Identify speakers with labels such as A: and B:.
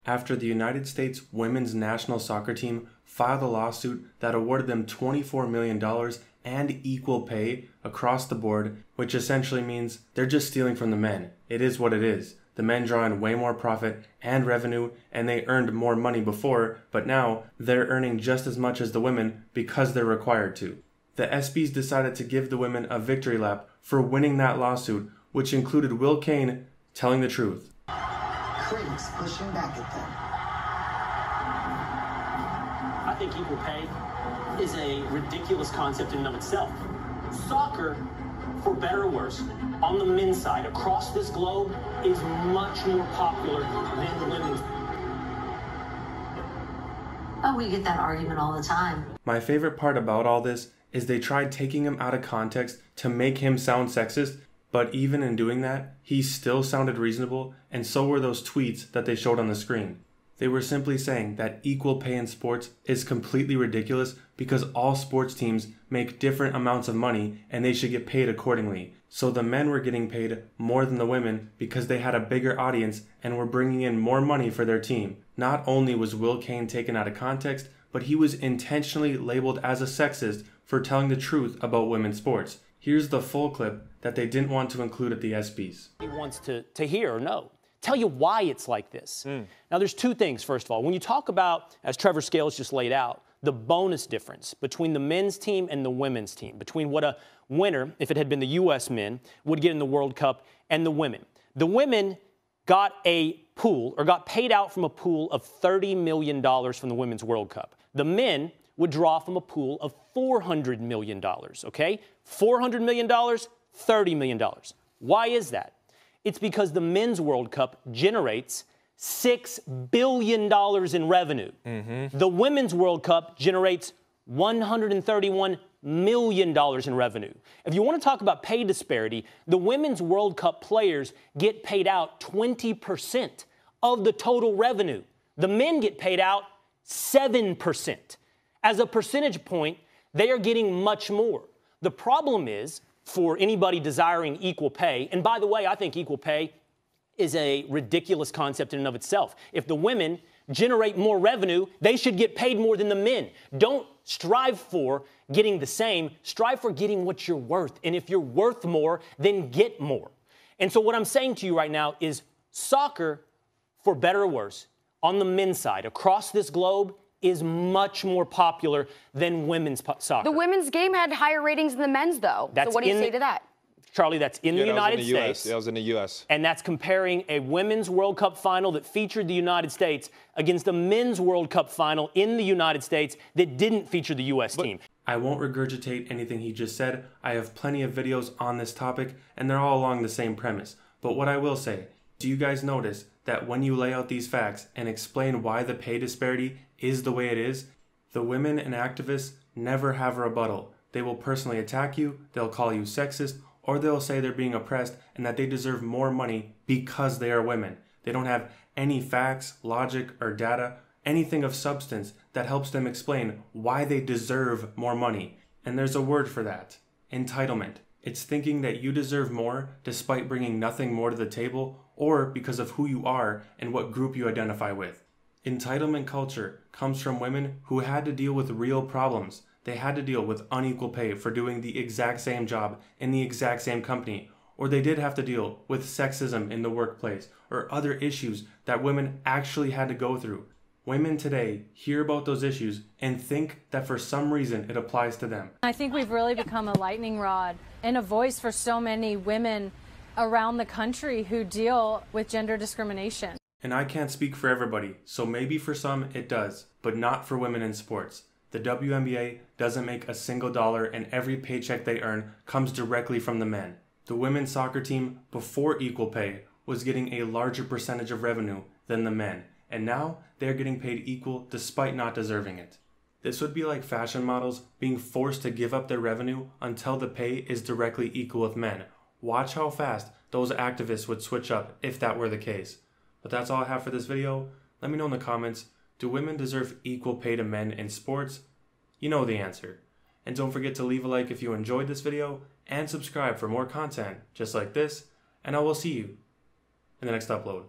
A: after the United States women's national soccer team filed a lawsuit that awarded them $24 million and equal pay across the board, which essentially means they're just stealing from the men. It is what it is. The men draw in way more profit and revenue, and they earned more money before, but now they're earning just as much as the women because they're required to. The ESPYs decided to give the women a victory lap for winning that lawsuit, which included Will Cain telling the truth.
B: Critics pushing back at them.
C: I think equal pay is a ridiculous concept in and of itself. Soccer, for better or worse, on the men's side across this globe is much more popular than the women's.
D: Oh, we get that argument all the time.
A: My favorite part about all this is they tried taking him out of context to make him sound sexist, but even in doing that, he still sounded reasonable, and so were those tweets that they showed on the screen. They were simply saying that equal pay in sports is completely ridiculous because all sports teams make different amounts of money and they should get paid accordingly. So the men were getting paid more than the women because they had a bigger audience and were bringing in more money for their team. Not only was Will Cain taken out of context, but he was intentionally labeled as a sexist for telling the truth about women's sports. Here's the full clip that they didn't want to include at the ESPYs.
C: He wants to hear or know. Tell you why it's like this. Now, there's two things, first of all. When you talk about, as Trevor Scales just laid out, the bonus difference between the men's team and the women's team, between what a winner, if it had been the U.S. men, would get in the World Cup and the women. The women got a pool, or got paid out from a pool of $30 million from the Women's World Cup. The men would draw from a pool of $400 million, okay? $400 million, $30 million. Why is that? It's because the Men's World Cup generates $6 billion in revenue. The Women's World Cup generates $131 million in revenue. If you want to talk about pay disparity, the Women's World Cup players get paid out 20% of the total revenue. The men get paid out 7%. As a percentage point, they are getting much more. The problem is, for anybody desiring equal pay, and by the way, I think equal pay is a ridiculous concept in and of itself. If the women generate more revenue, they should get paid more than the men. Don't strive for getting the same, strive for getting what you're worth. And if you're worth more, then get more. And so what I'm saying to you right now is soccer, for better or worse, on the men's side, across this globe, is much more popular than women's soccer.
E: The women's game had higher ratings than the men's, though. So what do you say to that?
C: Charlie, that's in the United States.
F: That was in the U.S.
C: And that's comparing a women's World Cup final that featured the United States against a men's World Cup final in the United States that didn't feature the U.S. team.
A: I won't regurgitate anything he just said. I have plenty of videos on this topic, and they're all along the same premise. But what I will say, do you guys notice that when you lay out these facts and explain why the pay disparity is the way it is, the women and activists never have a rebuttal. They will personally attack you, they'll call you sexist, or they'll say they're being oppressed and that they deserve more money because they are women. They don't have any facts, logic, or data, anything of substance that helps them explain why they deserve more money. And there's a word for that: entitlement. It's thinking that you deserve more despite bringing nothing more to the table, or because of who you are and what group you identify with. Entitlement culture comes from women who had to deal with real problems. They had to deal with unequal pay for doing the exact same job in the exact same company, or they did have to deal with sexism in the workplace or other issues that women actually had to go through. Women today hear about those issues and think that for some reason it applies to them.
G: I think we've really become a lightning rod and a voice for so many women around the country who deal with gender discrimination.
A: And I can't speak for everybody, so maybe for some it does, but not for women in sports. The WNBA doesn't make a single dollar, and every paycheck they earn comes directly from the men. The women's soccer team, before equal pay, was getting a larger percentage of revenue than the men, and now they're getting paid equal despite not deserving it. This would be like fashion models being forced to give up their revenue until the pay is directly equal with men. Watch how fast those activists would switch up if that were the case. But that's all I have for this video. Let me know in the comments, do women deserve equal pay to men in sports? You know the answer. And don't forget to leave a like if you enjoyed this video, and subscribe for more content just like this, and I will see you in the next upload.